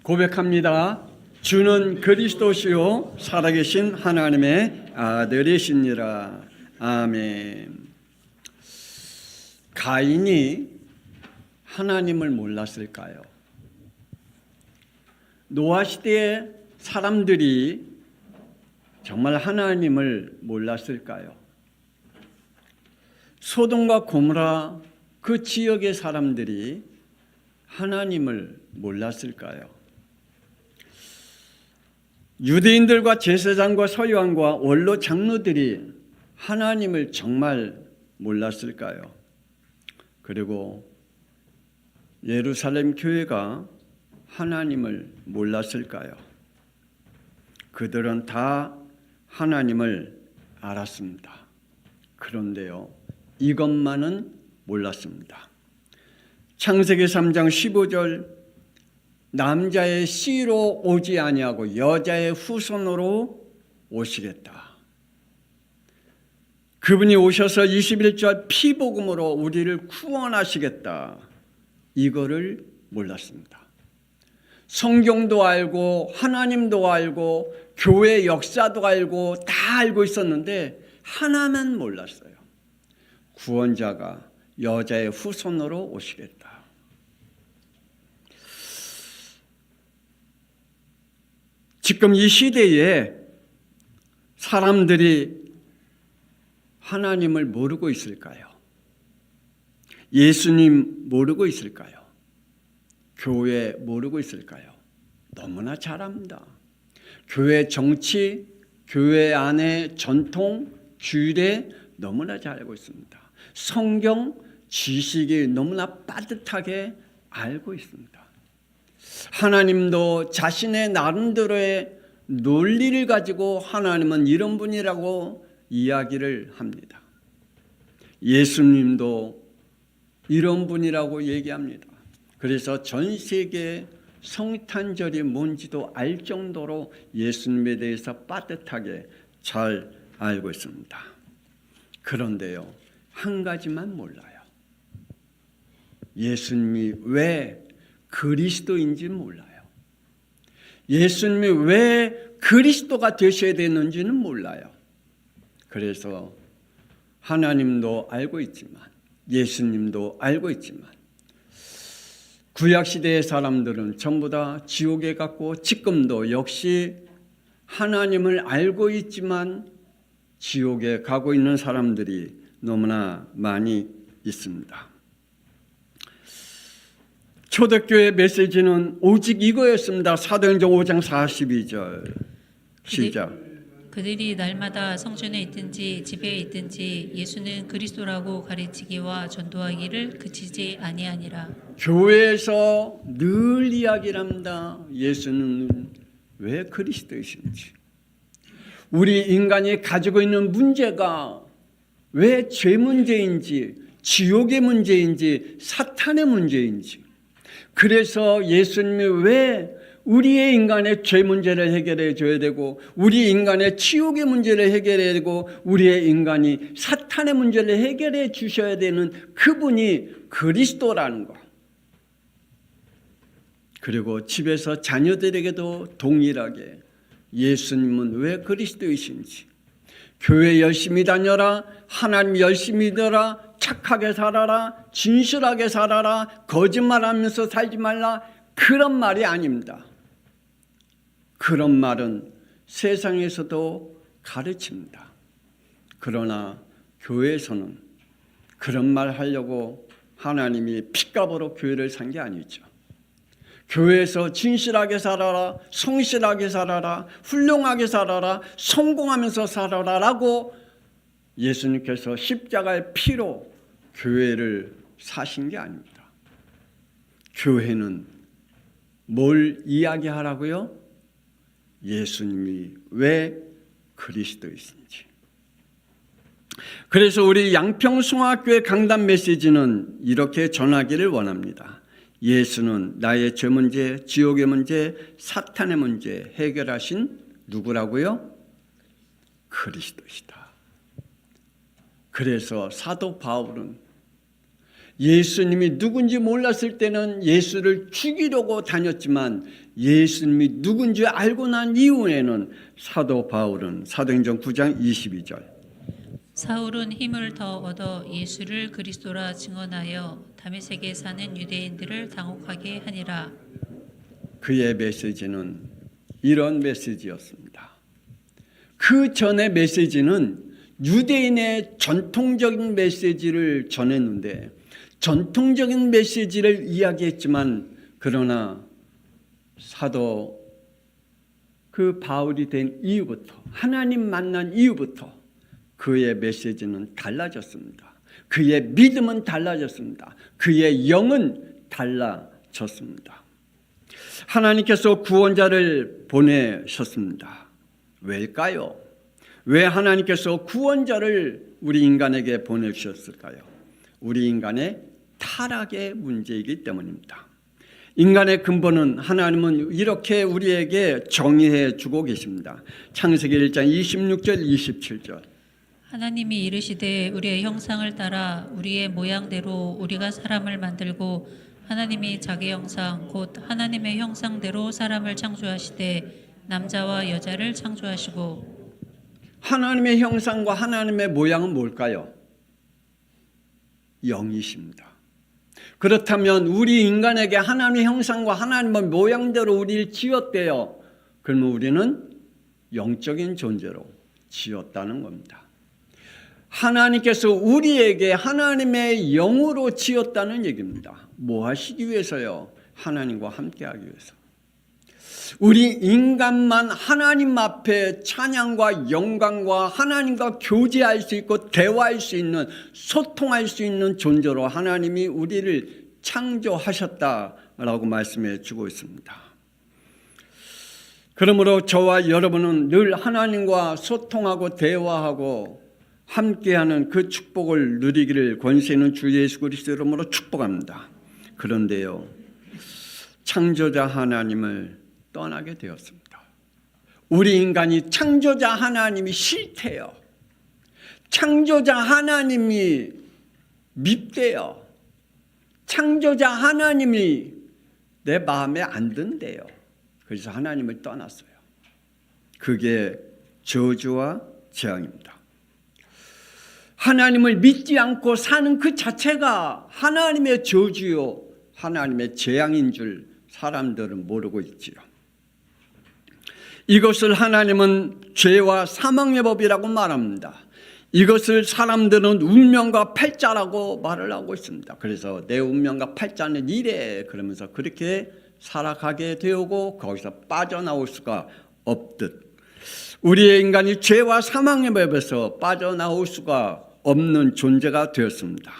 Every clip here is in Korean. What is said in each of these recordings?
고백합니다. 주는 그리스도시요 살아계신 하나님의 아들이시니라. 아멘. 가인이 하나님을 몰랐을까요? 노아 시대의 사람들이 정말 하나님을 몰랐을까요? 소돔과 고모라 그 지역의 사람들이 하나님을 몰랐을까요? 유대인들과 제사장과 서기관과 원로 장로들이 하나님을 정말 몰랐을까요? 그리고 예루살렘 교회가 하나님을 몰랐을까요? 그들은 다 하나님을 알았습니다. 그런데요, 이것만은 몰랐습니다. 창세기 3장 15절 남자의 씨로 오지 아니하고 여자의 후손으로 오시겠다. 그분이 오셔서 21절 피복음으로 우리를 구원하시겠다. 이거를 몰랐습니다. 성경도 알고 하나님도 알고 교회 역사도 알고 다 알고 있었는데 하나만 몰랐어요. 구원자가 여자의 후손으로 오시겠다. 지금 이 시대에 사람들이 하나님을 모르고 있을까요? 예수님 모르고 있을까요? 교회 모르고 있을까요? 너무나 잘 압니다. 교회 정치, 교회 안에 전통, 규례 너무나 잘 알고 있습니다. 성경 지식이 너무나 빠듯하게 알고 있습니다. 하나님도 자신의 나름대로의 논리를 가지고 하나님은 이런 분이라고 이야기를 합니다. 예수님도 이런 분이라고 얘기합니다. 그래서 전 세계 성탄절이 뭔지도 알 정도로 예수님에 대해서 빠듯하게 잘 알고 있습니다. 그런데요, 한 가지만 몰라요. 예수님이 왜 그리스도인지 몰라요. 예수님이 왜 그리스도가 되셔야 되는지는 몰라요. 그래서 하나님도 알고 있지만 예수님도 알고 있지만 구약시대의 사람들은 전부 다 지옥에 갔고 지금도 역시 하나님을 알고 있지만 지옥에 가고 있는 사람들이 너무나 많이 있습니다. 초대교회 메시지는 오직 이거였습니다. 사도행전 5장 42절 시작. 그들이 날마다 성전에 있든지 집에 있든지 예수는 그리스도라고 가르치기와 전도하기를 그치지 아니하니라. 교회에서 늘 이야기를 합니다. 예수는 왜 그리스도이신지. 우리 인간이 가지고 있는 문제가 왜 죄 문제인지, 지옥의 문제인지, 사탄의 문제인지. 그래서 예수님이 왜 우리의 인간의 죄 문제를 해결해 줘야 되고 우리 인간의 지옥의 문제를 해결해야 되고 우리의 인간이 사탄의 문제를 해결해 주셔야 되는 그분이 그리스도라는 것. 그리고 집에서 자녀들에게도 동일하게 예수님은 왜 그리스도이신지, 교회 열심히 다녀라, 하나님 열심히 믿어라, 착하게 살아라, 진실하게 살아라, 거짓말하면서 살지 말라, 그런 말이 아닙니다. 그런 말은 세상에서도 가르칩니다. 그러나 교회에서는 그런 말 하려고 하나님이 핏값으로 교회를 산 게 아니죠. 교회에서 진실하게 살아라, 성실하게 살아라, 훌륭하게 살아라, 성공하면서 살아라라고 예수님께서 십자가의 피로 교회를 사신 게 아닙니다. 교회는 뭘 이야기하라고요? 예수님이 왜 그리스도이신지. 그래서 우리 양평송학교의 강단 메시지는 이렇게 전하기를 원합니다. 예수는 나의 죄 문제, 지옥의 문제, 사탄의 문제 해결하신 누구라고요? 그리스도시다. 그래서 사도 바울은 예수님이 누군지 몰랐을 때는 예수를 죽이려고 다녔지만 예수님이 누군지 알고 난 이후에는 사도 바울은 사도행전 9장 22절 사울은 힘을 더 얻어 예수를 그리스도라 증언하여 다메섹에 사는 유대인들을 당혹하게 하니라. 그의 메시지는 이런 메시지였습니다. 그 전의 메시지는 유대인의 전통적인 메시지를 전했는데 전통적인 메시지를 이야기했지만 그러나 사도 그 바울이 된 이후부터 하나님 만난 이후부터 그의 메시지는 달라졌습니다. 그의 믿음은 달라졌습니다. 그의 영은 달라졌습니다. 하나님께서 구원자를 보내셨습니다. 왜일까요? 왜 하나님께서 구원자를 우리 인간에게 보내주셨을까요? 우리 인간의 타락의 문제이기 때문입니다. 인간의 근본은 하나님은 이렇게 우리에게 정의해 주고 계십니다. 창세기 1장 26절 27절 하나님이 이르시되 우리의 형상을 따라 우리의 모양대로 우리가 사람을 만들고 하나님이 자기 형상 곧 하나님의 형상대로 사람을 창조하시되 남자와 여자를 창조하시고. 하나님의 형상과 하나님의 모양은 뭘까요? 영이십니다. 그렇다면 우리 인간에게 하나님의 형상과 하나님의 모양대로 우리를 지었대요. 그러면 우리는 영적인 존재로 지었다는 겁니다. 하나님께서 우리에게 하나님의 영으로 지었다는 얘기입니다. 뭐 하시기 위해서요? 하나님과 함께하기 위해서. 우리 인간만 하나님 앞에 찬양과 영광과 하나님과 교제할 수 있고 대화할 수 있는 소통할 수 있는 존재로 하나님이 우리를 창조하셨다라고 말씀해 주고 있습니다. 그러므로 저와 여러분은 늘 하나님과 소통하고 대화하고 함께하는 그 축복을 누리기를 권세 있는 주 예수 그리스도 이름으로 축복합니다. 그런데요, 창조자 하나님을 떠나게 되었습니다. 우리 인간이 창조자 하나님이 싫대요. 창조자 하나님이 밉대요. 창조자 하나님이 내 마음에 안 든대요. 그래서 하나님을 떠났어요. 그게 저주와 재앙입니다. 하나님을 믿지 않고 사는 그 자체가 하나님의 저주요 하나님의 재앙인 줄 사람들은 모르고 있지요. 이것을 하나님은 죄와 사망의 법이라고 말합니다. 이것을 사람들은 운명과 팔자라고 말을 하고 있습니다. 그래서 내 운명과 팔자는 이래 그러면서 그렇게 살아가게 되고 거기서 빠져나올 수가 없듯 우리의 인간이 죄와 사망의 법에서 빠져나올 수가 없는 존재가 되었습니다.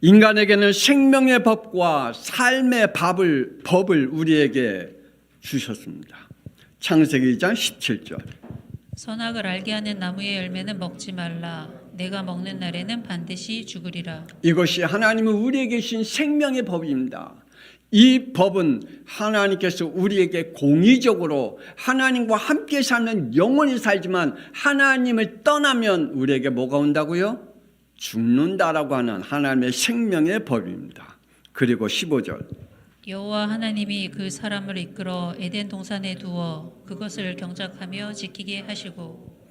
인간에게는 생명의 법과 삶의 법을 우리에게 주셨습니다. 창세기 2장 17절 선악을 알게 하는 나무의 열매는 먹지 말라. 내가 먹는 날에는 반드시 죽으리라. 이것이 하나님이 우리에게 주신 생명의 법입니다. 이 법은 하나님께서 우리에게 공의적으로 하나님과 함께 사는 영원히 살지만 하나님을 떠나면 우리에게 뭐가 온다고요? 죽는다라고 하는 하나님의 생명의 법입니다. 그리고 15절 여호와 하나님이 그 사람을 이끌어 에덴 동산에 두어 그것을 경작하며 지키게 하시고.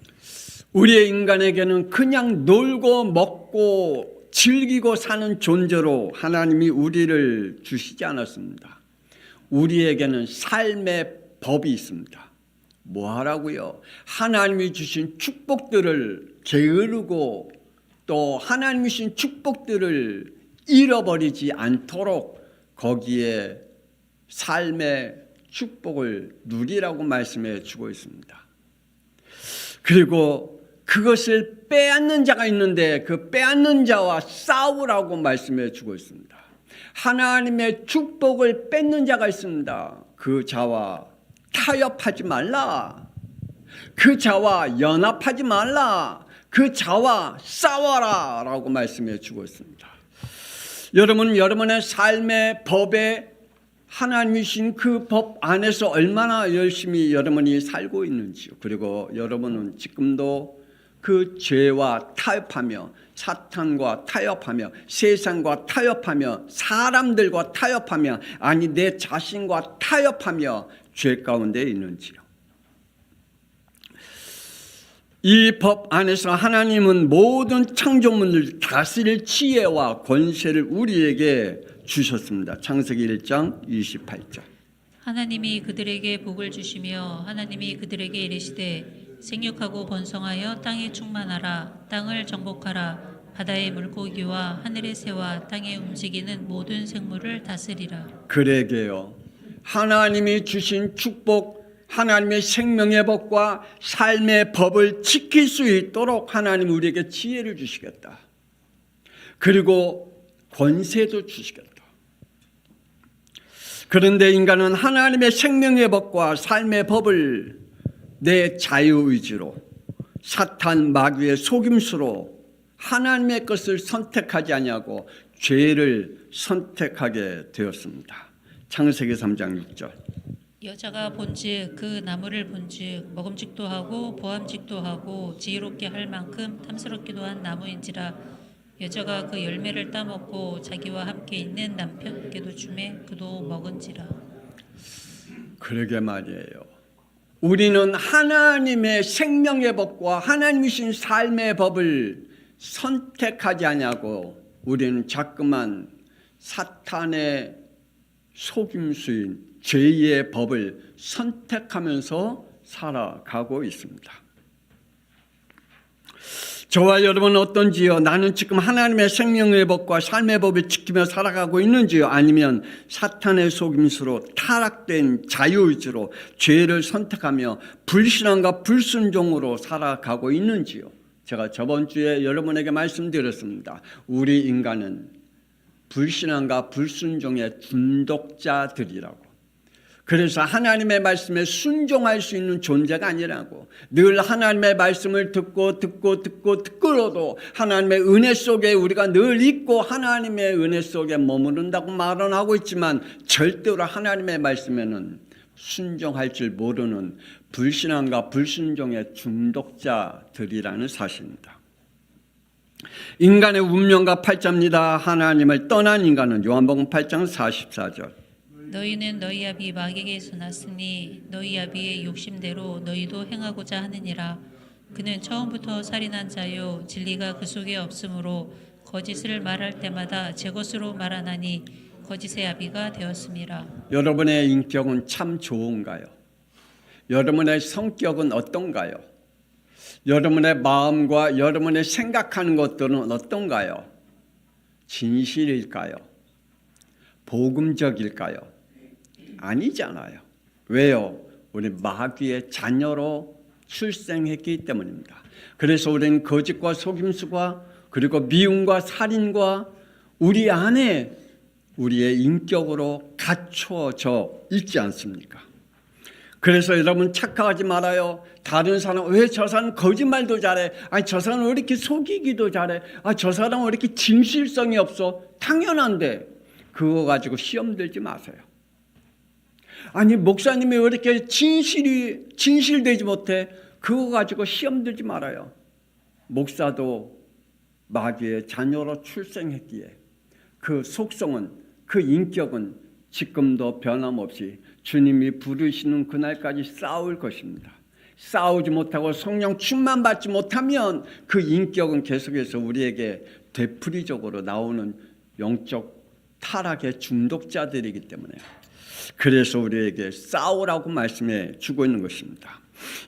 우리의 인간에게는 그냥 놀고 먹고 즐기고 사는 존재로 하나님이 우리를 주시지 않았습니다. 우리에게는 삶의 법이 있습니다. 뭐 하라고요? 하나님이 주신 축복들을 게으르고 또 하나님이 주신 축복들을 잃어버리지 않도록 거기에 삶의 축복을 누리라고 말씀해 주고 있습니다. 그리고 그것을 빼앗는 자가 있는데 그 빼앗는 자와 싸우라고 말씀해 주고 있습니다. 하나님의 축복을 뺏는 자가 있습니다. 그 자와 타협하지 말라. 그 자와 연합하지 말라. 그 자와 싸워라 라고 말씀해 주고 있습니다. 여러분, 여러분의 삶의 법에 하나님이 주신 그 법 안에서 얼마나 열심히 여러분이 살고 있는지요. 그리고 여러분은 지금도 그 죄와 타협하며 사탄과 타협하며 세상과 타협하며 사람들과 타협하며 아니 내 자신과 타협하며 죄 가운데 있는지요. 이 법 안에서 하나님은 모든 창조물을 다스릴 지혜와 권세를 우리에게 주셨습니다. 창세기 1장 28절. 하나님이 그들에게 복을 주시며 하나님이 그들에게 이르시되 생육하고 번성하여 땅에 충만하라. 땅을 정복하라. 바다의 물고기와 하늘의 새와 땅에 움직이는 모든 생물을 다스리라. 그러게요. 하나님이 주신 축복, 하나님의 생명의 법과 삶의 법을 지킬 수 있도록 하나님 우리에게 지혜를 주시겠다. 그리고 권세도 주시겠다. 그런데 인간은 하나님의 생명의 법과 삶의 법을 내 자유의지로 사탄 마귀의 속임수로 하나님의 것을 선택하지 아니하고 죄를 선택하게 되었습니다. 창세기 3장 6절. 여자가 본즉 그 나무를 본즉 먹음직도 하고 보암직도 하고 지혜롭게 할 만큼 탐스럽기도 한 나무인지라 여자가 그 열매를 따먹고 자기와 함께 있는 남편께도 주매 그도 먹은지라. 그러게 말이에요. 우리는 하나님의 생명의 법과 하나님이신 삶의 법을 선택하지 않냐고 우리는 자꾸만 사탄의 속임수인 죄의 법을 선택하면서 살아가고 있습니다. 저와 여러분은 어떤지요? 나는 지금 하나님의 생명의 법과 삶의 법을 지키며 살아가고 있는지요? 아니면 사탄의 속임수로 타락된 자유의지로 죄를 선택하며 불신앙과 불순종으로 살아가고 있는지요? 제가 저번 주에 여러분에게 말씀드렸습니다. 우리 인간은 불신앙과 불순종의 중독자들이라고. 그래서 하나님의 말씀에 순종할 수 있는 존재가 아니라고. 늘 하나님의 말씀을 듣고로도 하나님의 은혜 속에 우리가 늘 있고 하나님의 은혜 속에 머무른다고 말은 하고 있지만 절대로 하나님의 말씀에는 순종할 줄 모르는 불신앙과 불순종의 중독자들이라는 사실입니다. 인간의 운명과 팔자입니다. 하나님을 떠난 인간은 요한복음 8장 44절. 너희는 너희 아비 마귀에게서 났으니 너희 아비의 욕심대로 너희도 행하고자 하느니라. 그는 처음부터 살인한 자요 진리가 그 속에 없으므로 거짓을 말할 때마다 제 것으로 말하나니 거짓의 아비가 되었음이라. 여러분의 인격은 참 좋은가요? 여러분의 성격은 어떤가요? 여러분의 마음과 여러분의 생각하는 것들은 어떤가요? 진실일까요? 복음적일까요? 아니잖아요. 왜요? 우리 마귀의 자녀로 출생했기 때문입니다. 그래서 우리는 거짓과 속임수가 그리고 미움과 살인과 우리 안에 우리의 인격으로 갖춰져 있지 않습니까? 그래서 여러분 착각하지 말아요. 다른 사람 왜 저 사람 거짓말도 잘해? 아니 저 사람 왜 이렇게 속이기도 잘해? 아 저 사람 왜 이렇게 진실성이 없어? 당연한데 그거 가지고 시험 들지 마세요. 아니 목사님이 왜 이렇게 진실되지 못해? 그거 가지고 시험 들지 말아요. 목사도 마귀의 자녀로 출생했기에 그 속성은 그 인격은 지금도 변함없이 주님이 부르시는 그날까지 싸울 것입니다. 싸우지 못하고 성령 충만 받지 못하면 그 인격은 계속해서 우리에게 되풀이적으로 나오는 영적 타락의 중독자들이기 때문에 그래서 우리에게 싸우라고 말씀해 주고 있는 것입니다.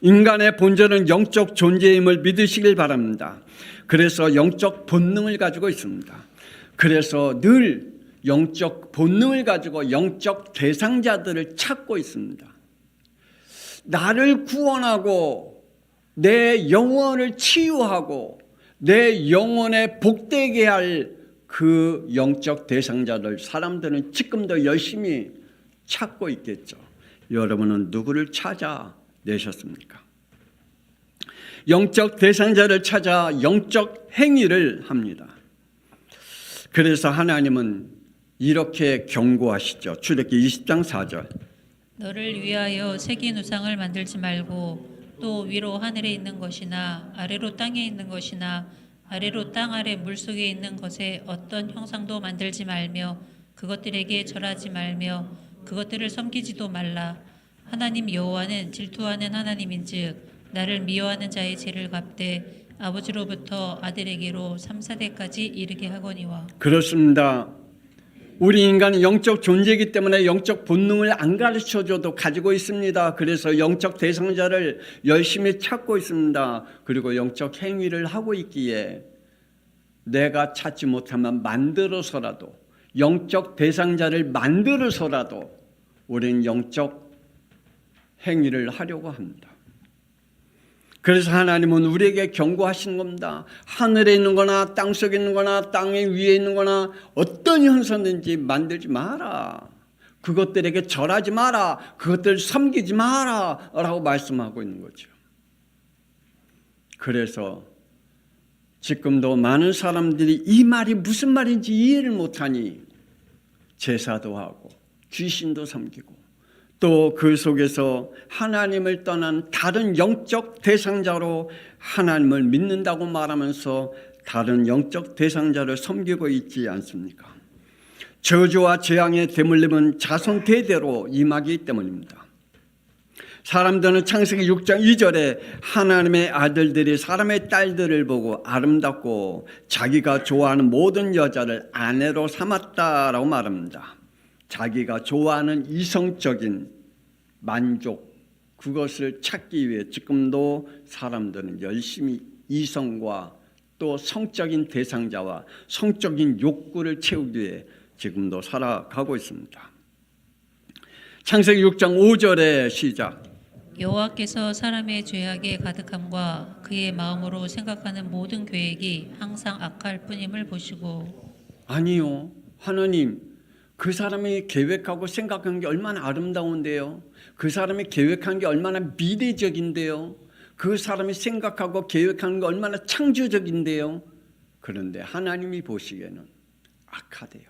인간의 본질은 영적 존재임을 믿으시길 바랍니다. 그래서 영적 본능을 가지고 있습니다. 그래서 늘 영적 본능을 가지고 영적 대상자들을 찾고 있습니다. 나를 구원하고 내 영혼을 치유하고 내 영혼에 복되게 할 그 영적 대상자들 사람들은 지금도 열심히 찾고 있겠죠. 여러분은 누구를 찾아내셨습니까? 영적 대상자를 찾아 영적 행위를 합니다. 그래서 하나님은 이렇게 경고하시죠. 출애굽기 20장 4절. 너를 위하여 새긴 우상을 만들지 말고 또 위로 하늘에 있는 것이나 아래로 땅에 있는 것이나 아래로 땅 아래 물속에 있는 것에 어떤 형상도 만들지 말며 그것들에게 절하지 말며 그것들을 섬기지도 말라. 하나님 여호와는 질투하는 하나님인즉 나를 미워하는 자의 죄를 갚되 아버지로부터 아들에게로 3, 4대까지 이르게 하거니와. 그렇습니다. 우리 인간은 영적 존재이기 때문에 영적 본능을 안 가르쳐줘도 가지고 있습니다. 그래서 영적 대상자를 열심히 찾고 있습니다. 그리고 영적 행위를 하고 있기에 내가 찾지 못하면 만들어서라도 영적 대상자를 만들어서라도 우리는 영적 행위를 하려고 합니다. 그래서 하나님은 우리에게 경고하시는 겁니다. 하늘에 있는 거나 땅속에 있는 거나 땅 위에 있는 거나 어떤 형상든지 만들지 마라. 그것들에게 절하지 마라. 그것들을 섬기지 마라 라고 말씀하고 있는 거죠. 그래서 지금도 많은 사람들이 이 말이 무슨 말인지 이해를 못하니 제사도 하고 귀신도 섬기고 또 그 속에서 하나님을 떠난 다른 영적 대상자로 하나님을 믿는다고 말하면서 다른 영적 대상자를 섬기고 있지 않습니까? 저주와 재앙의 대물림은 자손 대대로 임하기 때문입니다. 사람들은 창세기 6장 2절에 하나님의 아들들이 사람의 딸들을 보고 아름답고 자기가 좋아하는 모든 여자를 아내로 삼았다라고 말합니다. 자기가 좋아하는 이성적인 만족, 그것을 찾기 위해 지금도 사람들은 열심히 이성과 또 성적인 대상자와 성적인 욕구를 채우기 위해 지금도 살아가고 있습니다. 창세기 6장 5절의 시작. 여호와께서 사람의 죄악에 가득함과 그의 마음으로 생각하는 모든 계획이 항상 악할 뿐임을 보시고. 아니요, 하나님, 그 사람이 계획하고 생각한 게 얼마나 아름다운데요. 그 사람이 계획한 게 얼마나 미래적인데요. 그 사람이 생각하고 계획하는 게 얼마나 창조적인데요. 그런데 하나님이 보시기에는 악하대요.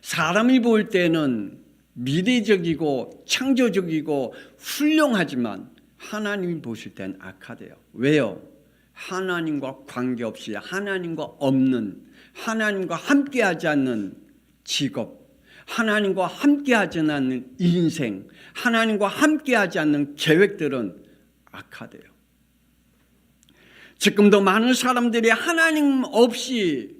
사람이 볼 때는 미래적이고 창조적이고 훌륭하지만 하나님이 보실 땐 악하대요. 왜요? 하나님과 관계없이 하나님과 없는, 하나님과 함께하지 않는 직업, 하나님과 함께하지 않는 인생, 하나님과 함께하지 않는 계획들은 악하대요. 지금도 많은 사람들이 하나님 없이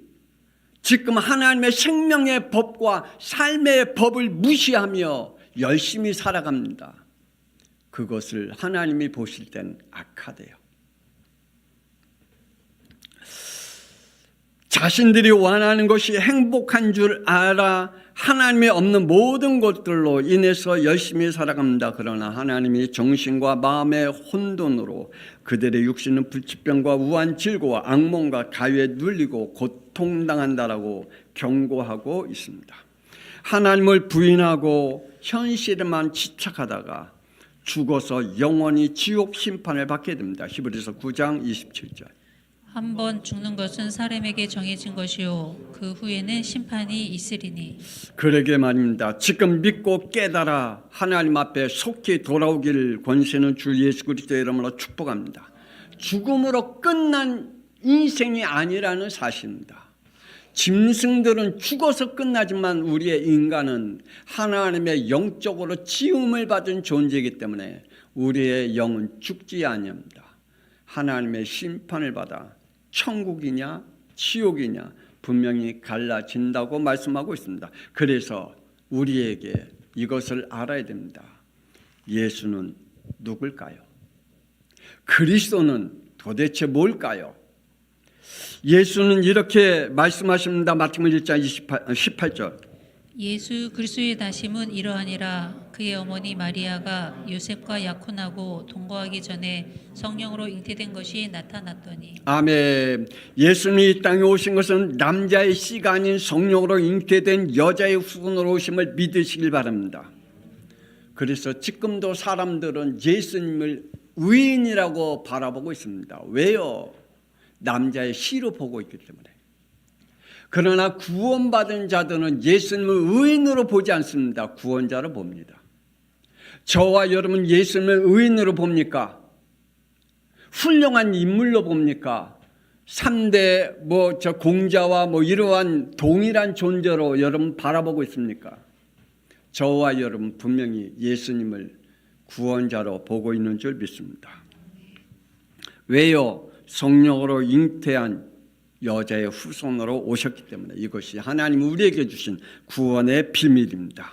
지금 하나님의 생명의 법과 삶의 법을 무시하며 열심히 살아갑니다. 그것을 하나님이 보실 땐 악하대요. 자신들이 원하는 것이 행복한 줄 알아 하나님이 없는 모든 것들로 인해서 열심히 살아갑니다. 그러나 하나님이 정신과 마음의 혼돈으로 그들의 육신은 불치병과 우한 질고와 악몽과 가위에 눌리고 고통당한다라고 경고하고 있습니다. 하나님을 부인하고 현실에만 집착하다가 죽어서 영원히 지옥 심판을 받게 됩니다. 히브리서 9장 27절. 한 번 죽는 것은 사람에게 정해진 것이요 그 후에는 심판이 있으리니. 그러게 말입니다. 지금 믿고 깨달아 하나님 앞에 속히 돌아오길 권세는 주 예수 그리스도의 이름으로 축복합니다. 죽음으로 끝난 인생이 아니라는 사실입니다. 짐승들은 죽어서 끝나지만 우리의 인간은 하나님의 영적으로 지음을 받은 존재이기 때문에 우리의 영은 죽지 아니합니다. 하나님의 심판을 받아 천국이냐 지옥이냐 분명히 갈라진다고 말씀하고 있습니다. 그래서 우리에게 이것을 알아야 됩니다. 예수는 누굴까요? 그리스도는 도대체 뭘까요? 예수는 이렇게 말씀하십니다. 마태복음 1장 18절. 예수 그리스도의 나심은 이러하니라. 그의 어머니 마리아가 요셉과 약혼하고 동거하기 전에 성령으로 잉태된 것이 나타났더니. 아멘. 예수님이 이 땅에 오신 것은 남자의 씨가 아닌 성령으로 잉태된 여자의 후손으로 오심을 믿으시길 바랍니다. 그래서 지금도 사람들은 예수님을 의인이라고 바라보고 있습니다. 왜요? 남자의 씨로 보고 있기 때문에. 그러나 구원받은 자들은 예수님을 의인으로 보지 않습니다. 구원자로 봅니다. 저와 여러분 예수님을 의인으로 봅니까? 훌륭한 인물로 봅니까? 3대 공자와 이러한 동일한 존재로 여러분 바라보고 있습니까? 저와 여러분 분명히 예수님을 구원자로 보고 있는 줄 믿습니다. 왜요? 성령으로 잉태한 여자의 후손으로 오셨기 때문에 이것이 하나님 우리에게 주신 구원의 비밀입니다.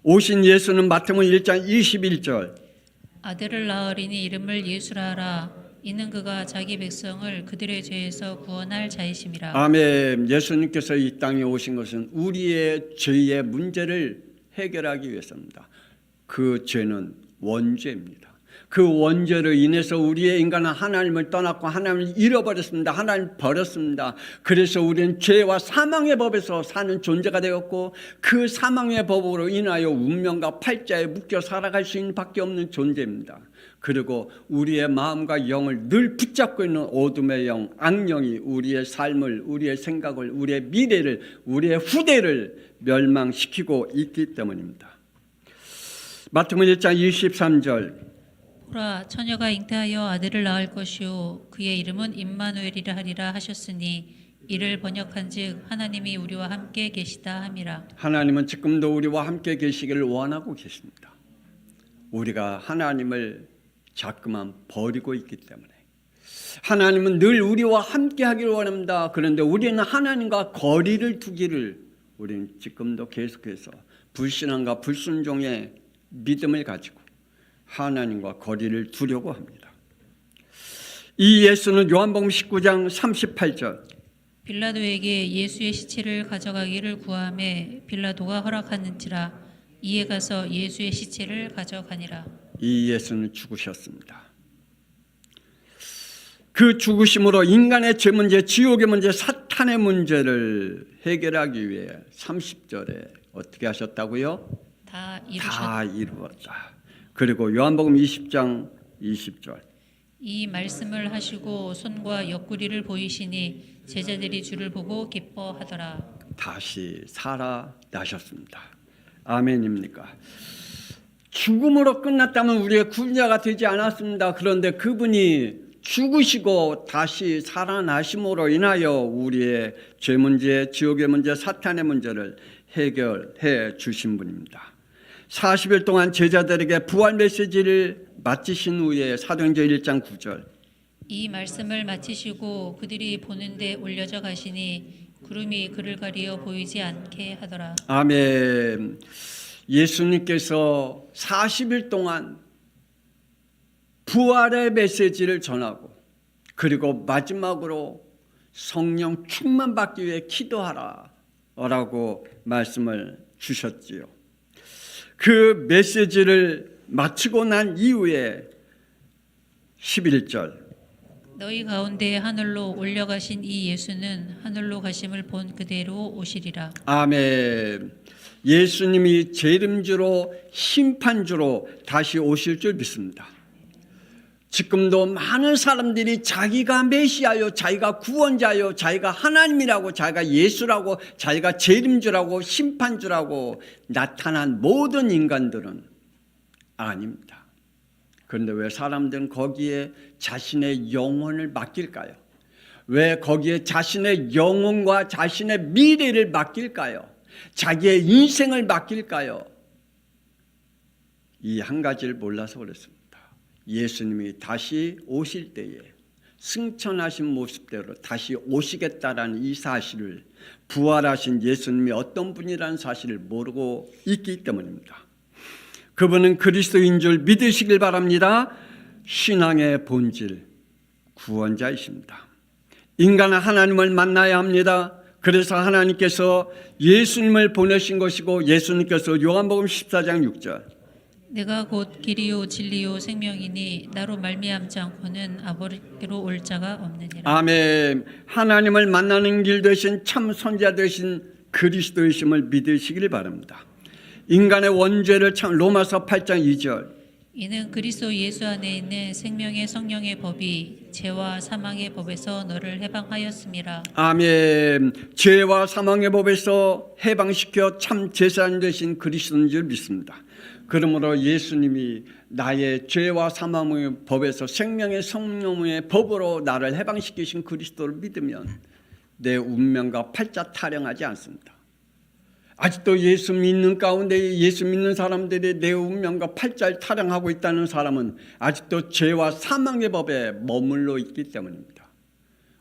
오신 예수는 마태복음 1장 21절 아들을 낳으리니 이름을 예수라 하라. 이는 그가 자기 백성을 그들의 죄에서 구원할 자이심이라. 아멘. 예수님께서 이 땅에 오신 것은 우리의 죄의 문제를 해결하기 위해서입니다. 그 죄는 원죄입니다. 그 원죄로 인해서 우리의 인간은 하나님을 떠났고 하나님을 잃어버렸습니다. 하나님을 버렸습니다. 그래서 우리는 죄와 사망의 법에서 사는 존재가 되었고 그 사망의 법으로 인하여 운명과 팔자에 묶여 살아갈 수 있는 밖에 없는 존재입니다. 그리고 우리의 마음과 영을 늘 붙잡고 있는 어둠의 영, 악령이 우리의 삶을, 우리의 생각을, 우리의 미래를, 우리의 후대를 멸망시키고 있기 때문입니다. 마태복음 1장 23절 보라, 처녀가 잉태하여 아들을 낳을 것이요 그의 이름은 임마누엘이라 하리라 하셨으니 이를 번역한즉 하나님이 우리와 함께 계시다 함이라. 하나님은 지금도 우리와 함께 계시기를 원하고 계십니다. 우리가 하나님을 자꾸만 버리고 있기 때문에 하나님은 늘 우리와 함께 하기를 원합니다. 그런데 우리는 하나님과 거리를 두기를 우리는 지금도 계속해서 불신앙과 불순종의 믿음을 가지고 하나님과 거리를 두려고 합니다. 이 예수는 요한복음 19장 38절 빌라도에게 예수의 시체를 가져가기를 구하매 빌라도가 허락하는지라 이에 가서 예수의 시체를 가져가니라. 이 예수는 죽으셨습니다. 그 죽으심으로 인간의 죄 문제, 지옥의 문제, 사탄의 문제를 해결하기 위해 30절에 어떻게 하셨다고요? 다 이루었다. 그리고 요한복음 20장 20절 이 말씀을 하시고 손과 옆구리를 보이시니 제자들이 주를 보고 기뻐하더라. 다시 살아나셨습니다. 아멘입니까? 죽음으로 끝났다면 우리의 구원자가 되지 않았습니다. 그런데 그분이 죽으시고 다시 살아나심으로 인하여 우리의 죄 문제, 지옥의 문제, 사탄의 문제를 해결해 주신 분입니다. 40일 동안 제자들에게 부활 메시지를 마치신 후에 사도행전 1장 9절 이 말씀을 마치시고 그들이 보는데 올려져 가시니 구름이 그를 가리어 보이지 않게 하더라. 아멘. 예수님께서 40일 동안 부활의 메시지를 전하고 그리고 마지막으로 성령 충만 받기 위해 기도하라 라고 말씀을 주셨지요. 그 메시지를 마치고 난 이후에 11절 너희 가운데 하늘로 올려가신 이 예수는 하늘로 가심을 본 그대로 오시리라. 아멘. 예수님이 재림주로 심판주로 다시 오실 줄 믿습니다. 지금도 많은 사람들이 자기가 메시아요, 자기가 구원자요, 자기가 하나님이라고, 자기가 예수라고, 자기가 재림주라고, 심판주라고 나타난 모든 인간들은 아닙니다. 그런데 왜 사람들은 거기에 자신의 영혼을 맡길까요? 왜 거기에 자신의 영혼과 자신의 미래를 맡길까요? 자기의 인생을 맡길까요? 이 한 가지를 몰라서 그렇습니다. 예수님이 다시 오실 때에 승천하신 모습대로 다시 오시겠다라는 이 사실을 부활하신 예수님이 어떤 분이라는 사실을 모르고 있기 때문입니다. 그분은 그리스도인 줄 믿으시길 바랍니다. 신앙의 본질, 구원자이십니다. 인간은 하나님을 만나야 합니다. 그래서 하나님께서 예수님을 보내신 것이고 예수님께서 요한복음 14장 6절 내가 곧 길이요 진리요 생명이니 나로 말미암지 않고는 아버지께로 올 자가 없느니라. 아멘. 하나님을 만나는 길 되신 참 선지자 되신 그리스도이심을 믿으시길 바랍니다. 인간의 원죄를 로마서 8장 2절 이는 그리스도 예수 안에 있는 생명의 성령의 법이 죄와 사망의 법에서 너를 해방하였음이라. 아멘. 죄와 사망의 법에서 해방시켜 참 제사장 되신 그리스도인 줄 믿습니다. 그러므로 예수님이 나의 죄와 사망의 법에서 생명의 성령의 법으로 나를 해방시키신 그리스도를 믿으면 내 운명과 팔자 타령하지 않습니다. 아직도 예수 믿는 가운데 예수 믿는 사람들이 내 운명과 팔자를 타령하고 있다는 사람은 아직도 죄와 사망의 법에 머물러 있기 때문입니다.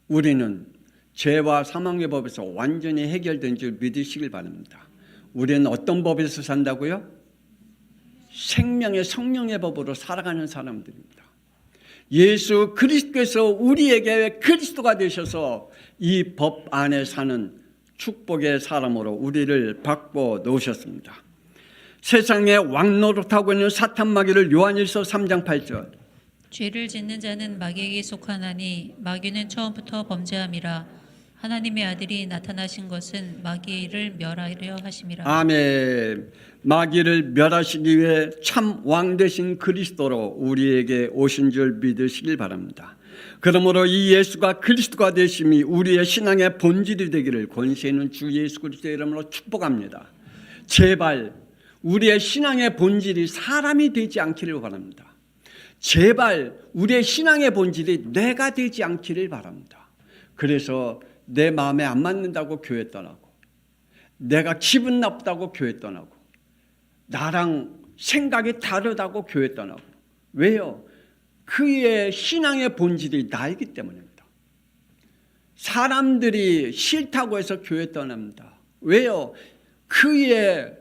우리는 죄와 사망의 법에서 완전히 해결된 줄 믿으시길 바랍니다. 우리는 어떤 법에서 산다고요? 생명의 성령의 법으로 살아가는 사람들입니다. 예수 그리스도께서 우리에게 그리스도가 되셔서 이 법 안에 사는 축복의 사람으로 우리를 바꿔 놓으셨습니다. 세상에 왕노릇하고 있는 사탄 마귀를 요한일서 3장 8절. 죄를 짓는 자는 마귀에게 속하나니 마귀는 처음부터 범죄함이라. 하나님의 아들이 나타나신 것은 마귀를 멸하려 하심이라. 아멘. 마귀를 멸하시기 위해 참 왕 되신 그리스도로 우리에게 오신 줄 믿으시길 바랍니다. 그러므로 이 예수가 그리스도가 되심이 우리의 신앙의 본질이 되기를 권세 있는 주 예수 그리스도의 이름으로 축복합니다. 제발 우리의 신앙의 본질이 사람이 되지 않기를 바랍니다. 제발 우리의 신앙의 본질이 내가 되지 않기를 바랍니다. 그래서 내 마음에 안 맞는다고 교회 떠나고, 내가 기분 나쁘다고 교회 떠나고, 나랑 생각이 다르다고 교회 떠나고. 왜요? 그의 신앙의 본질이 나이기 때문입니다. 사람들이 싫다고 해서 교회 떠납니다. 왜요? 그의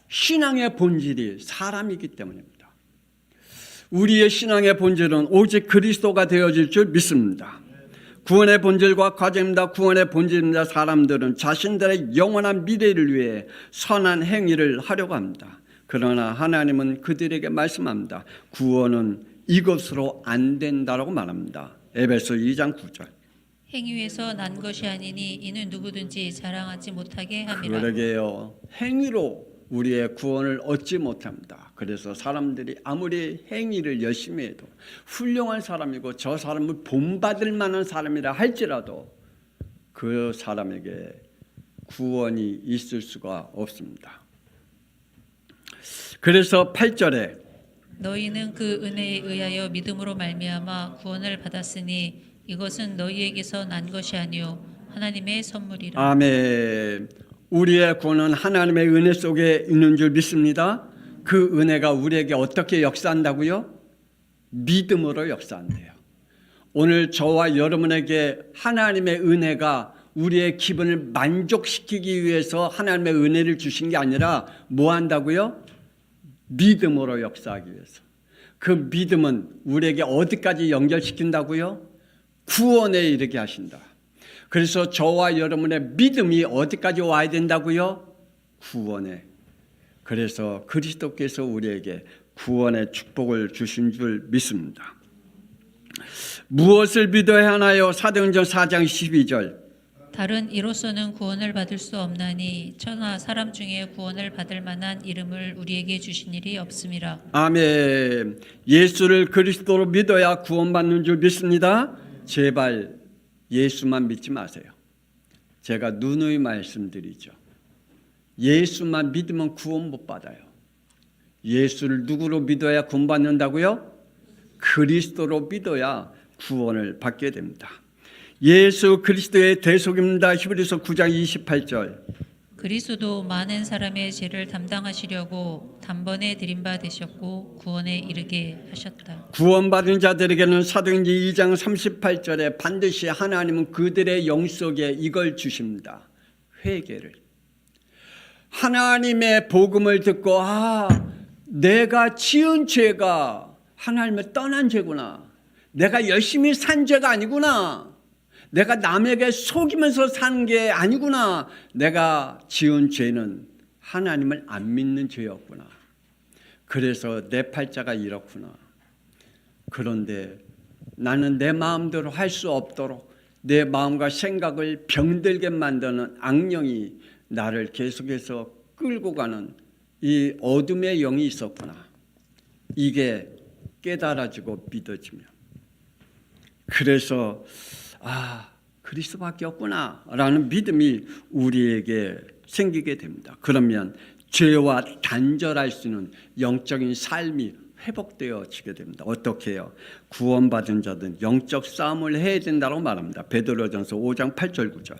신앙의 본질이 사람이기 때문입니다. 우리의 신앙의 본질은 오직 그리스도가 되어질 줄 믿습니다. 구원의 본질과 과정입니다. 구원의 본질입니다. 사람들은 자신들의 영원한 미래를 위해 선한 행위를 하려고 합니다. 그러나 하나님은 그들에게 말씀합니다. 구원은 이것으로 안 된다라고 말합니다. 에베소 2장 9절. 행위에서 난 것이 아니니 이는 누구든지 자랑하지 못하게 함이라. 그러게요. 행위로 우리의 구원을 얻지 못합니다. 그래서 사람들이 아무리 행위를 열심히 해도 훌륭한 사람이고 저 사람을 본받을 만한 사람이라 할지라도 그 사람에게 구원이 있을 수가 없습니다. 그래서 8절에 너희는 그 은혜에 의하여 믿음으로 말미암아 구원을 받았으니 이것은 너희에게서 난 것이 아니요 하나님의 선물이라. 아멘. 우리의 구원은 하나님의 은혜 속에 있는 줄 믿습니다. 그 은혜가 우리에게 어떻게 역사한다고요? 믿음으로 역사한대요. 오늘 저와 여러분에게 하나님의 은혜가 우리의 기분을 만족시키기 위해서 하나님의 은혜를 주신 게 아니라 뭐 한다고요? 믿음으로 역사하기 위해서. 그 믿음은 우리에게 어디까지 연결시킨다고요? 구원에 이르게 하신다. 그래서 저와 여러분의 믿음이 어디까지 와야 된다고요? 구원에. 그래서 그리스도께서 우리에게 구원의 축복을 주신 줄 믿습니다. 무엇을 믿어야 하나요? 사도행전 4장 12절. 다른 이로서는 구원을 받을 수 없나니 천하 사람 중에 구원을 받을 만한 이름을 우리에게 주신 일이 없음이라. 아멘. 예수를 그리스도로 믿어야 구원받는 줄 믿습니다. 제발 예수만 믿지 마세요. 제가 누누이 말씀드리죠. 예수만 믿으면 구원 못 받아요. 예수를 누구로 믿어야 구원받는다고요? 그리스도로 믿어야 구원을 받게 됩니다. 예수 그리스도의 대속입니다. 히브리서 9장 28절. 그리스도도 많은 사람의 죄를 담당하시려고 단번에 드린 바 되셨고 구원에 이르게 하셨다. 구원받은 자들에게는 사도행전 2장 38절에 반드시 하나님은 그들의 영 속에 이걸 주십니다. 회개를. 하나님의 복음을 듣고 내가 지은 죄가 하나님을 떠난 죄구나. 내가 열심히 산 죄가 아니구나. 내가 남에게 속이면서 사는 게 아니구나. 내가 지은 죄는 하나님을 안 믿는 죄였구나. 그래서 내 팔자가 이렇구나. 그런데 나는 내 마음대로 할 수 없도록 내 마음과 생각을 병들게 만드는 악령이 나를 계속해서 끌고 가는 이 어둠의 영이 있었구나. 이게 깨달아지고 믿어지면. 그래서 그리스도밖에 없구나 라는 믿음이 우리에게 생기게 됩니다. 그러면 죄와 단절할 수 있는 영적인 삶이 회복되어지게 됩니다. 어떻게 해요? 구원받은 자들은 영적 싸움을 해야 된다고 말합니다. 베드로전서 5장 8절 9절.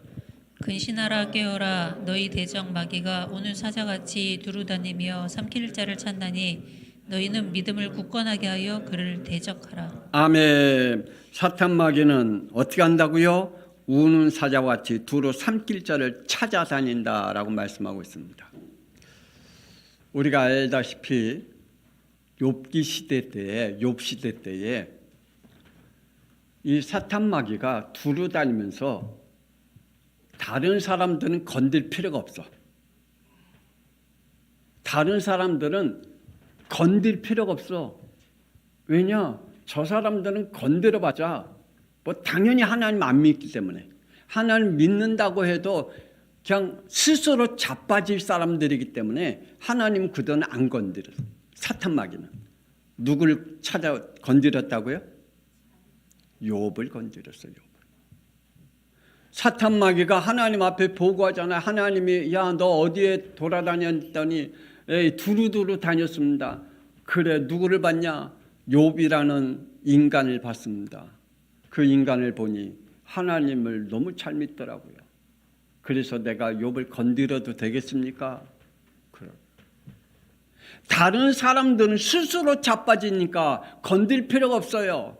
근신하라 깨어라 너희 대적 마귀가 오는 사자같이 두루다니며 삼킬 자를 찾나니 너희는 믿음을 굳건하게 하여 그를 대적하라. 아멘. 사탄 마귀는 어떻게 한다고요? 우는 사자와 같이 두루 삼킬 자를 찾아다닌다라고 말씀하고 있습니다. 우리가 알다시피 욥기 시대 때에 욥 시대 때에 이 사탄 마귀가 두루 다니면서 다른 사람들은 건들 필요가 없어. 다른 사람들은 건들 필요가 없어. 왜냐? 저 사람들은 건드려봤자 뭐 당연히 하나님 안 믿기 때문에 하나님 믿는다고 해도 그냥 스스로 자빠질 사람들이기 때문에 하나님 그들은 안 건드려. 사탄 마귀는 누굴 찾아 건드렸다고요? 욥을 건드렸어요. 욥을. 사탄 마귀가 하나님 앞에 보고하잖아요. 하나님이 야 너 어디에 돌아다녔더니 두루두루 다녔습니다. 그래 누구를 봤냐? 욥이라는 인간을 봤습니다. 그 인간을 보니 하나님을 너무 잘 믿더라고요. 그래서 내가 욥을 건드려도 되겠습니까? 그래. 다른 사람들은 스스로 자빠지니까 건들 필요가 없어요.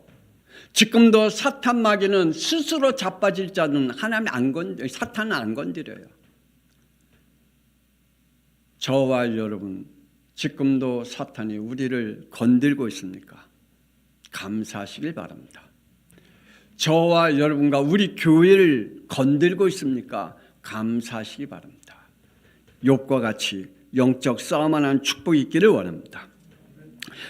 지금도 사탄 마귀는 스스로 자빠질 자는 사탄은 안 건드려요. 저와 여러분 지금도 사탄이 우리를 건들고 있습니까? 감사하시길 바랍니다. 저와 여러분과 우리 교회를 건들고 있습니까? 감사하시기 바랍니다. 욥과 같이 영적 싸움하는 축복이 있기를 원합니다.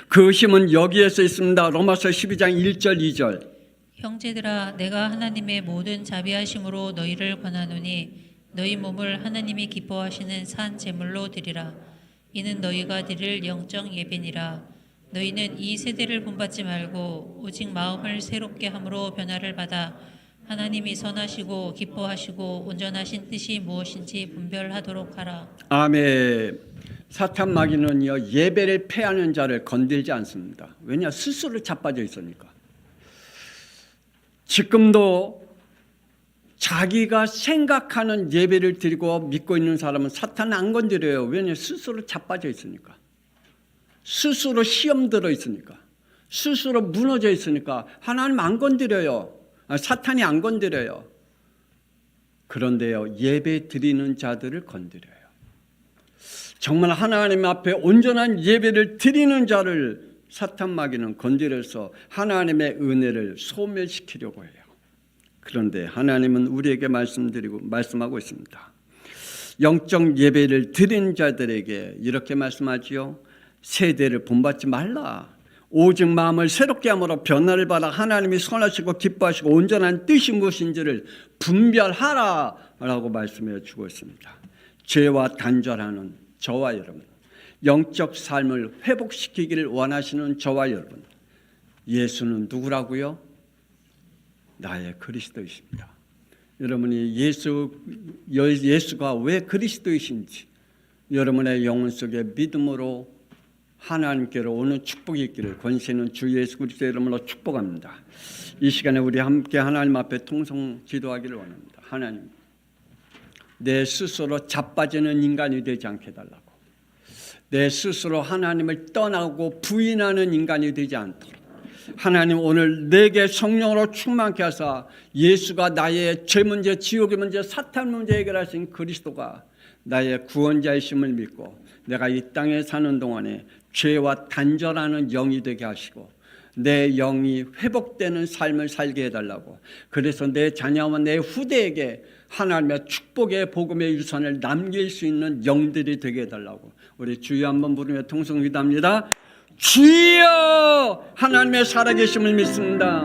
그 힘은 여기에서 있습니다. 로마서 12장 1절 2절. 형제들아 내가 하나님의 모든 자비하심으로 너희를 권하노니 너희 몸을 하나님이 기뻐하시는 산 제물로 드리라. 이는 너희가 드릴 영적 예배니라. 너희는 이 세대를 본받지 말고 오직 마음을 새롭게 함으로 변화를 받아 하나님이 선하시고 기뻐하시고 온전하신 뜻이 무엇인지 분별하도록 하라. 아멘. 사탄 마귀는요 예배를 패하는 자를 건들지 않습니다. 왜냐? 스스로 자빠져 있으니까. 지금도 자기가 생각하는 예배를 드리고 믿고 있는 사람은 사탄은 안 건드려요. 왜냐? 스스로 자빠져 있으니까. 스스로 시험 들어 있으니까. 스스로 무너져 있으니까 하나님 안 건드려요. 사탄이 안 건드려요. 그런데요 예배 드리는 자들을 건드려요. 정말 하나님 앞에 온전한 예배를 드리는 자를 사탄 마귀는 건드려서 하나님의 은혜를 소멸시키려고 해요. 그런데 하나님은 우리에게 말씀하고 있습니다. 영적 예배를 드린 자들에게 이렇게 말씀하지요. 세대를 본받지 말라. 오직 마음을 새롭게 함으로 변화를 받아 하나님이 선하시고 기뻐하시고 온전한 뜻이 무엇인지를 분별하라 라고 말씀해 주고 있습니다. 죄와 단절하는 저와 여러분, 영적 삶을 회복시키기를 원하시는 저와 여러분, 예수는 누구라고요? 나의 그리스도이십니다. 여러분이 예수가 왜 그리스도이신지 여러분의 영혼 속에 믿음으로 하나님께로 오는 축복이 있기를 권세 있는 주 예수 그리스도의 이름으로 축복합니다. 이 시간에 우리 함께 하나님 앞에 통성 기도하기를 원합니다. 하나님, 내 스스로 자빠지는 인간이 되지 않게 해달라고. 내 스스로 하나님을 떠나고 부인하는 인간이 되지 않도록 하나님 오늘 내게 성령으로 충만케 하사 예수가 나의 죄 문제, 지옥의 문제, 사탄 문제 해결하신 그리스도가 나의 구원자이심을 믿고 내가 이 땅에 사는 동안에 죄와 단절하는 영이 되게 하시고 내 영이 회복되는 삶을 살게 해달라고. 그래서 내 자녀와 내 후대에게 하나님의 축복의 복음의 유산을 남길 수 있는 영들이 되게 해달라고. 우리 주여 한번 부르며 통성기도합니다. 주여, 하나님의 살아계심을 믿습니다.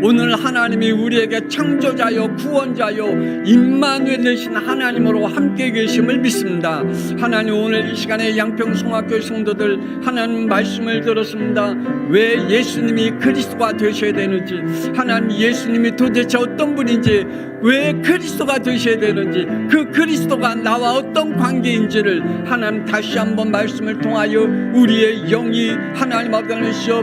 오늘 하나님이 우리에게 창조자요 구원자요 임마누엘 되신 하나님으로 함께 계심을 믿습니다. 하나님 오늘 이 시간에 양평송학교 성도들 하나님 말씀을 들었습니다. 왜 예수님이 그리스도가 되셔야 되는지, 하나님 예수님이 도대체 어떤 분인지 왜 그리스도가 되셔야 되는지, 그 그리스도가 나와 어떤 관계인지를 하나님 다시 한번 말씀을 통하여 우리의 영이 하나님 앞에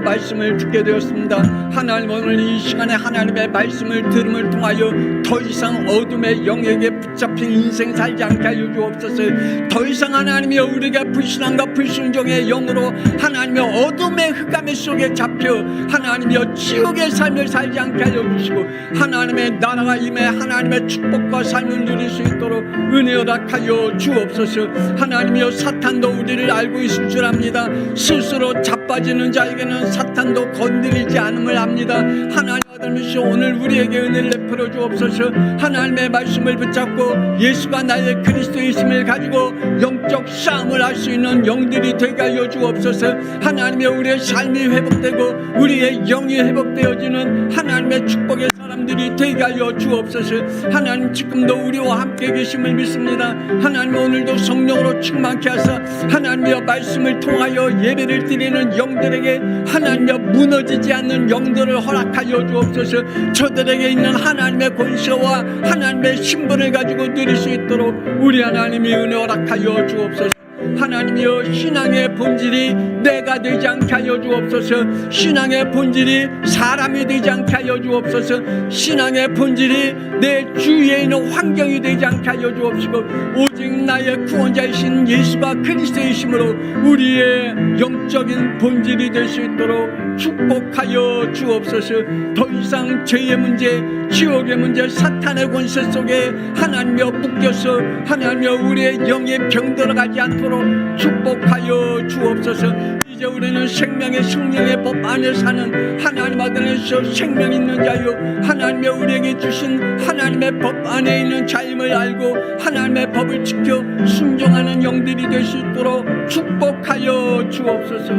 말씀을 듣게 되었습니다. 하나님, 오늘 이 시간에 하나님의 말씀을 들음을 통하여 더 이상 어둠의 영에게 붙잡힌 인생 살지 않게 하여 주옵소서. 더 이상 하나님이여 우리가 불신앙과 불순종의 영으로 하나님이여 어둠의 흑암의 속에 잡혀 하나님이여 지옥의 삶을 살지 않게 하여 주시고, 하나님의 나라가 임해 하나님의 축복과 삶을 누릴 수 있도록 은혜 허락하여 주옵소서. 하나님이여 사탄도 우리를 알고 있을 줄 압니다. 스스로 자빠지는 자에게는 사탄도 건드리지 않음을 압니다. 하나님 아들이시여 오늘 우리에게 은혜를 베풀어 주옵소서. 하나님의 말씀을 붙잡고 예수가 나의 그리스도이심을 가지고 영적 싸움을 할 수 있는 영들이 되게 하여 주옵소서. 하나님의 우리의 삶이 회복되고 우리의 영이 회복되어지는 하나님의 축복의 사람들이 되게 하여 주옵소서. 하나님, 지금도 우리와 함께 계심을 믿습니다. 하나님, 오늘도 성령으로 충만케 하사 하나님의 말씀을 통하여 예배를 드리는 영들에게 하나님의 무너지지 않는 영들을 허락하여 주옵소서. 저들에게 있는 하나님의 권세와 하나님의 신분을 가지고 누릴 수 있도록 우리 하나님이 은혜 허락하여 주옵소서. 하나님이여, 신앙의 본질이 내가 되지 않게 하여 주옵소서. 신앙의 본질이 사람이 되지 않게 하여 주옵소서. 신앙의 본질이 내 주위에 있는 환경이 되지 않게 하여 주옵시고, 오직 나의 구원자이신 예수가 그리스도이심으로 우리의 영적인 본질이 될 수 있도록 축복하여 주옵소서. 더 이상 죄의 문제, 지옥의 문제, 사탄의 권세 속에 하나님여 묶여서 하나님여 우리의 영에 병들어가지 않도록 축복하여 주옵소서. 이제 우리는 생명의 성령의 법 안에 사는 하나님 아들에서 생명 있는 자요, 하나님의 우리에게 주신 하나님의 법 안에 있는 자임을 알고 하나님의 법을 지켜 순종하는 영들이 될 수 있도록 축복하여 주옵소서.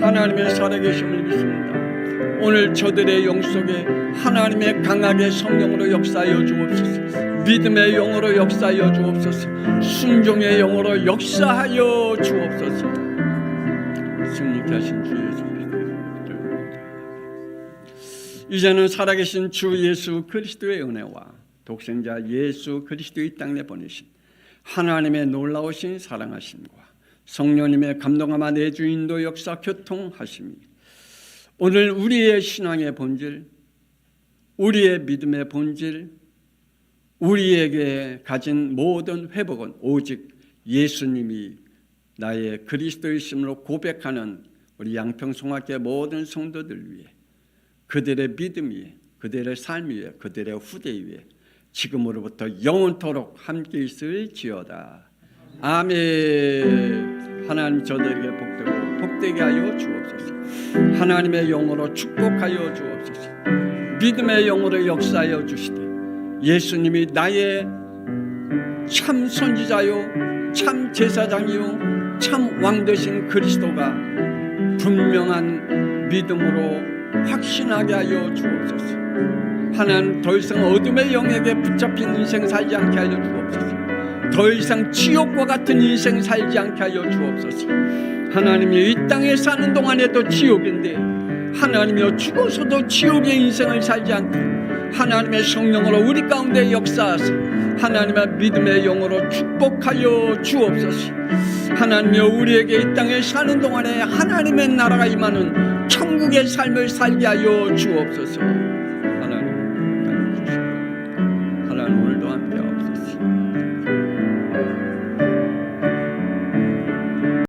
하나님의 살아계심을 믿습니다. 오늘 저들의 영 속에 하나님의 강하게 성령으로 역사하여 주옵소서. 믿음의 영으로 역사하여 주옵소서. 순종의 영으로 역사하여 주옵소서. 승리케 하신 주 예수 그리스도, 이제는 살아계신 주 예수 그리스도의 은혜와 독생자 예수 그리스도 이 땅에 보내신 하나님의 놀라우신 사랑하심과 성령님의 감동함과 내주 인도 역사 교통하심이 오늘 우리의 신앙의 본질, 우리의 믿음의 본질, 우리에게 가진 모든 회복은 오직 예수님이 나의 그리스도이심으로 고백하는 우리 양평송학교의 모든 성도들 위해, 그들의 믿음 위에, 그들의 삶 위에, 그들의 후대 위에 지금으로부터 영원토록 함께 있을지어다. 아멘. 하나님, 저들에게 복되게 하여 주옵소서. 하나님의 영으로 축복하여 주옵소서. 믿음의 영으로 역사하여 주시되 예수님이 나의 참 선지자요, 참 제사장이요, 참 왕되신 그리스도가 분명한 믿음으로 확신하게 하여 주옵소서. 하나님, 더 이상 어둠의 영에게 붙잡힌 인생 살지 않게 하여 주옵소서. 더 이상 지옥과 같은 인생 살지 않게 하여 주옵소서. 하나님이 이 땅에 사는 동안에도 지옥인데 하나님이여 죽어서도 지옥의 인생을 살지 않도록 하나님의 성령으로 우리 가운데 역사하사 하나님의 믿음의 영으로 축복하여 주옵소서. 하나님이여, 우리에게 이 땅에 사는 동안에 하나님의 나라가 임하는 천국의 삶을 살게 하여 주옵소서.